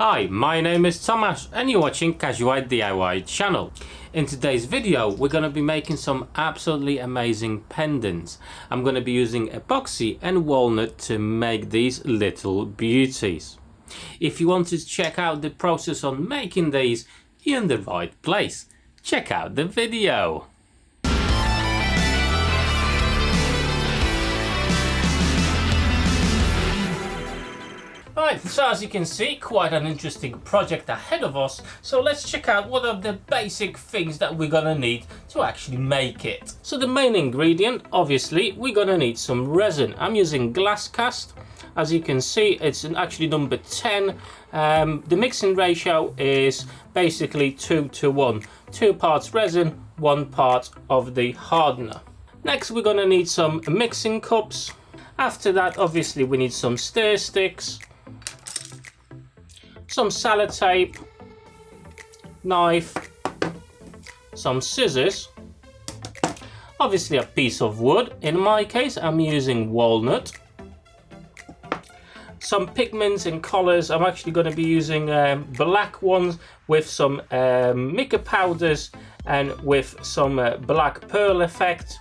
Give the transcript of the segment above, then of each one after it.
Hi, my name is Thomas and you're watching Casual DIY channel. In today's video we're going to be making some absolutely amazing pendants. I'm going to be using epoxy and walnut to make these little beauties. If you want to check out the process on making these, you're in the right place. Check out the video. Right, so as you can see, quite an interesting project ahead of us. So let's check out what are the basic things that we're gonna need to actually make it. So the main ingredient, obviously, we're gonna need some resin. I'm using glass cast. As you can see, it's actually number 10. The mixing ratio is basically 2 to 1. 2 parts resin, 1 part of the hardener. Next, we're gonna need some mixing cups. After that, obviously, we need some stir sticks, some sellotape, knife, some scissors, obviously a piece of wood. In my case, I'm using walnut. Some pigments and colors. I'm actually going to be using black ones with some mica powders and with some black pearl effect.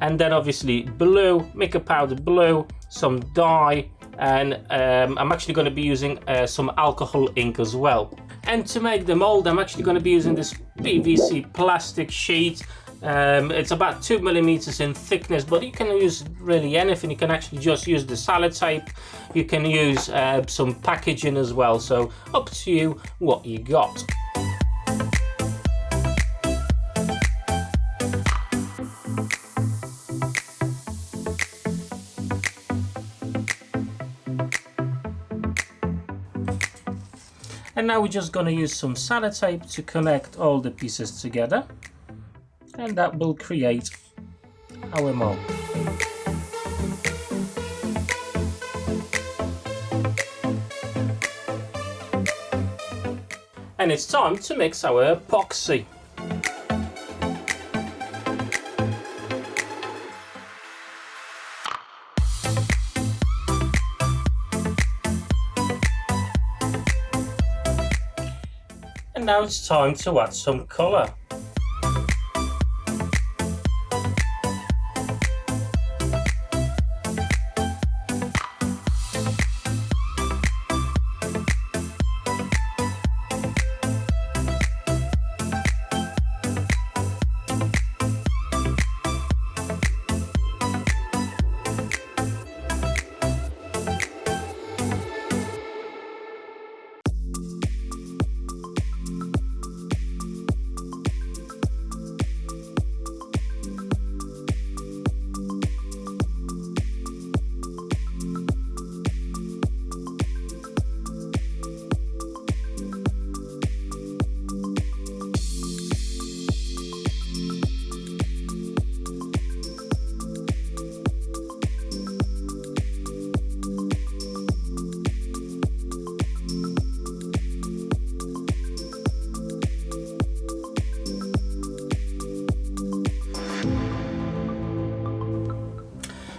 And then obviously blue, mica powder blue, some dye, and I'm actually going to be using some alcohol ink as well. And to make the mold, I'm actually going to be using this PVC plastic sheet. It's about 2 millimeters in thickness, but you can use really anything. You can actually just use the sellotape. You can use some packaging as well, so up to you what you got. And now we're just going to use some sellotape to connect all the pieces together, and that will create our mold. And it's time to mix our epoxy. And now it's time to add some colour.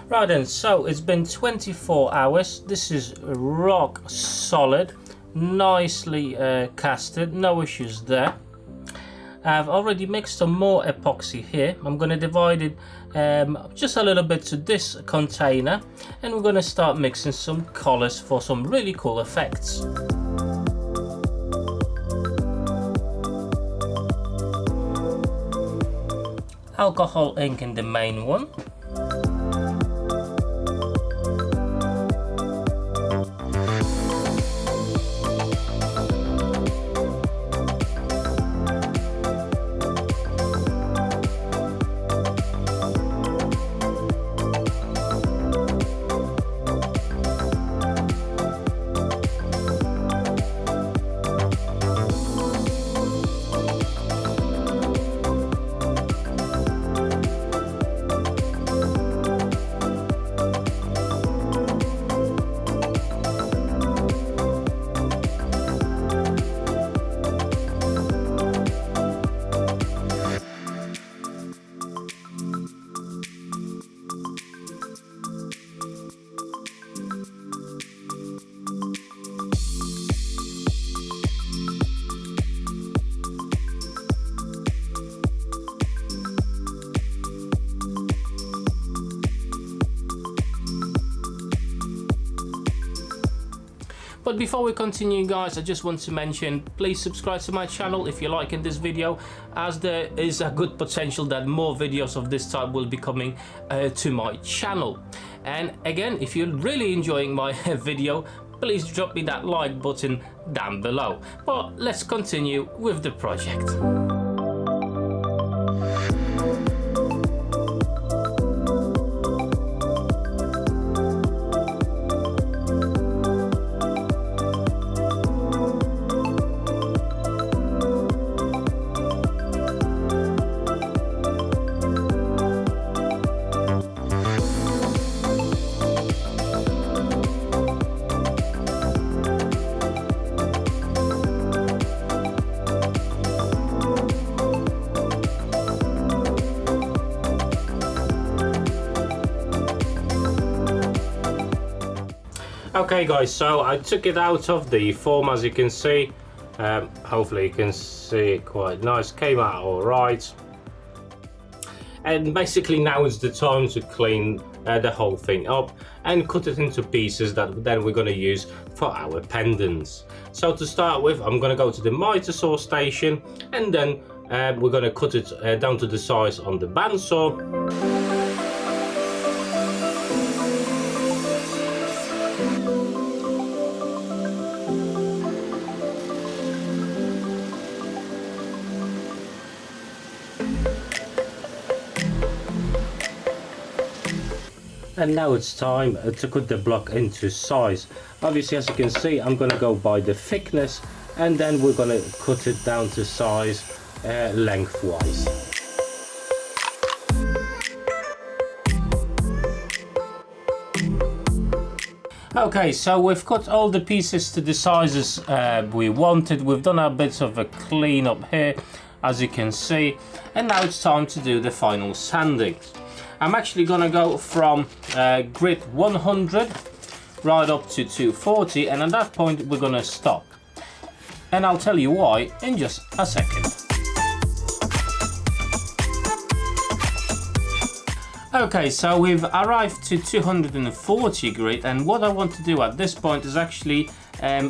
Right then, so it's been 24 hours. This is rock solid, nicely casted, no issues there. I've already mixed some more epoxy here. I'm going to divide it just a little bit to this container, and we're going to start mixing some colors for some really cool effects. Alcohol ink in the main one. But before we continue, guys, I just want to mention, please subscribe to my channel if you're liking this video, as there is a good potential that more videos of this type will be coming to my channel. And again, if you're really enjoying my video, please drop me that like button down below. But let's continue with the project. Okay guys, so I took it out of the form, as you can see. Hopefully you can see it quite nice, came out all right. And basically now is the time to clean the whole thing up and cut it into pieces that then we're going to use for our pendants. So to start with, I'm going to go to the miter saw station, and then we're going to cut it down to the size on the bandsaw. And now it's time to cut the block into size. Obviously, as you can see, I'm going to go by the thickness, and then we're going to cut it down to size lengthwise. Okay, so we've cut all the pieces to the sizes we wanted. We've done a bit of a clean up here, as you can see, and now it's time to do the final sanding. I'm actually going to go from grit 100 right up to 240, and at that point we're going to stop. And I'll tell you why in just a second. Okay, so we've arrived to 240 grit, and what I want to do at this point is actually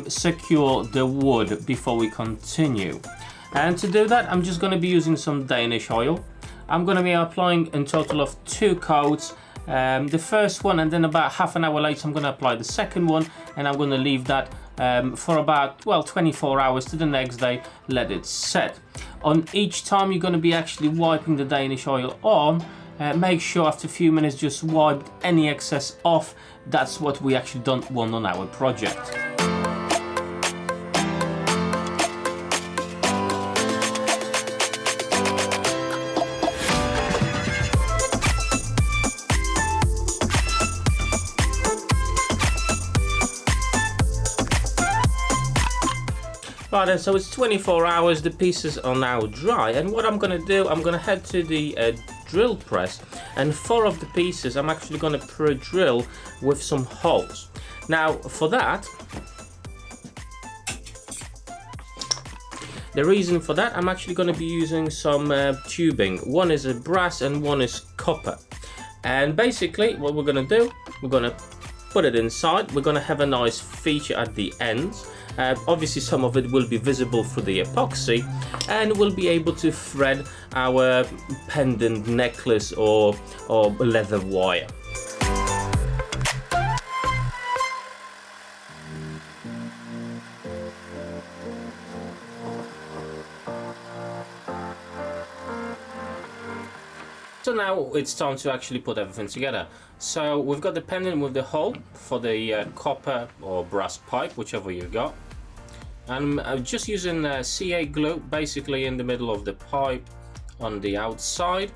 secure the wood before we continue. And to do that, I'm just going to be using some Danish oil. I'm going to be applying in total of 2 coats, the first one, and then about half an hour later I'm going to apply the second one, and I'm going to leave that for about 24 hours to the next day, let it set. On each time you're going to be actually wiping the Danish oil on, make sure after a few minutes just wipe any excess off. That's what we actually don't want on our project. Right then, so it's 24 hours, the pieces are now dry, and what I'm going to do, I'm going to head to the drill press, and 4 of the pieces I'm actually going to pre-drill with some holes. Now for that, the reason for that, I'm actually going to be using some tubing. One is a brass and one is copper. And basically what we're going to do, we're going to put it inside. We're going to have a nice feature at the ends. Obviously some of it will be visible through the epoxy, and we'll be able to thread our pendant necklace or leather wire. So now it's time to actually put everything together. So we've got the pendant with the hole for the copper or brass pipe, whichever you got. And I'm just using CA glue basically in the middle of the pipe on the outside,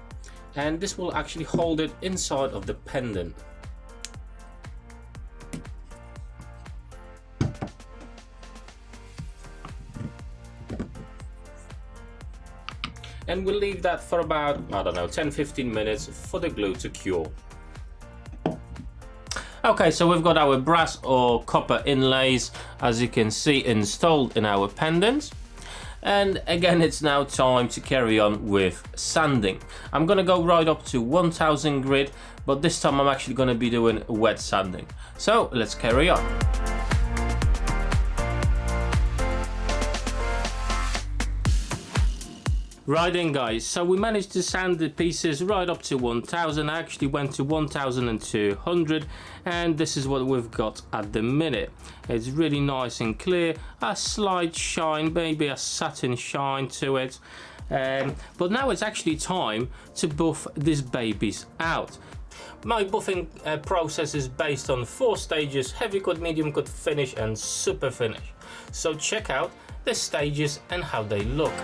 and this will actually hold it inside of the pendant. And we'll leave that for about, I don't know, 10-15 minutes for the glue to cure. Okay, so we've got our brass or copper inlays, as you can see, installed in our pendants. And again, it's now time to carry on with sanding. I'm going to go right up to 1000 grit, but this time I'm actually going to be doing wet sanding. So let's carry on. Right then guys, so we managed to sand the pieces right up to 1000. I actually went to 1200, and this is what we've got at the minute. It's really nice and clear, a slight shine, maybe a satin shine to it. But now it's actually time to buff these babies out. My buffing process is based on 4 stages: heavy cut, medium cut, finish and super finish. So check out the stages and how they look.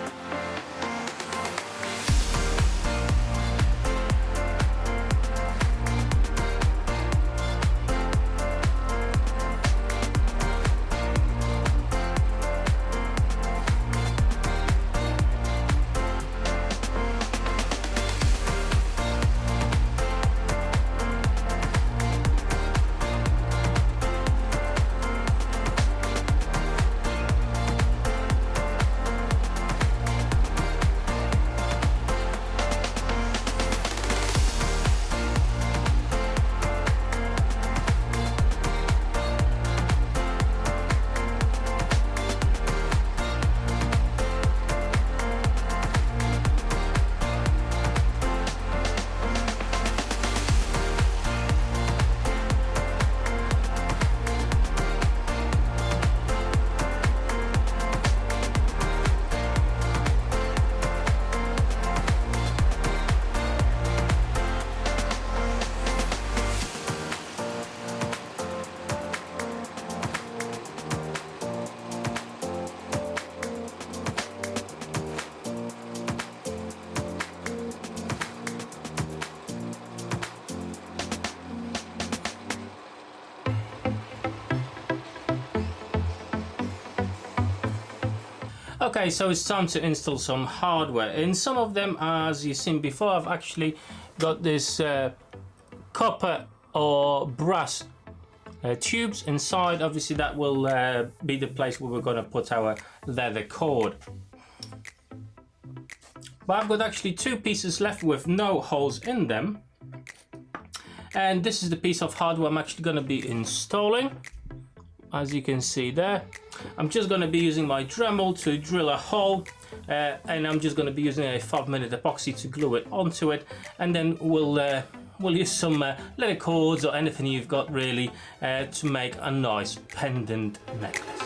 Okay, so it's time to install some hardware. In some of them, as you've seen before, I've actually got this copper or brass tubes inside. Obviously that will be the place where we're going to put our leather cord. But I've got actually 2 pieces left with no holes in them. And this is the piece of hardware I'm actually going to be installing. As you can see there, I'm just going to be using my Dremel to drill a hole, and I'm just going to be using a 5-minute epoxy to glue it onto it, and then we'll use some leather cords or anything you've got really to make a nice pendant necklace.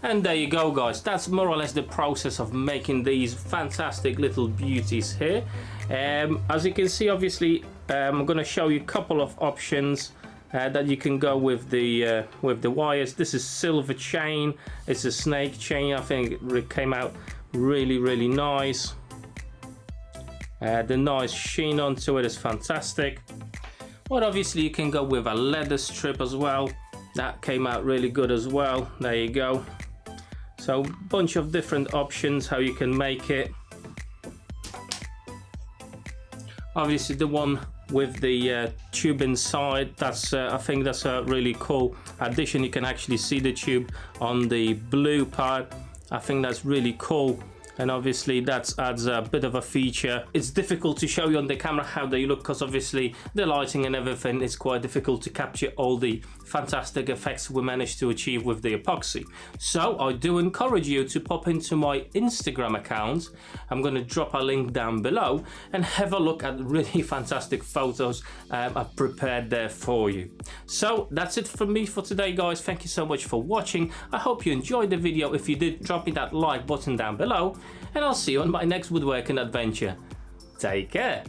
And there you go guys, that's more or less the process of making these fantastic little beauties here. As you can see, obviously I'm going to show you a couple of options that you can go with the wires. This is silver chain, it's a snake chain. I think it came out really nice. The nice sheen onto it is fantastic. But obviously you can go with a leather strip as well. That came out really good as well. There you go. So bunch of different options how you can make it. Obviously the one with the tube inside, that's I think that's a really cool addition. You can actually see the tube on the blue part. I think that's really cool. And obviously that adds a bit of a feature. It's difficult to show you on the camera how they look because obviously the lighting and everything is quite difficult to capture all the fantastic effects we managed to achieve with the epoxy. So I do encourage you to pop into my Instagram account. I'm going to drop a link down below and have a look at really fantastic photos I've prepared there for you. So that's it from me for today guys. Thank you so much for watching. I hope you enjoyed the video. If you did, drop me that like button down below. And I'll see you on my next woodworking adventure. Take care.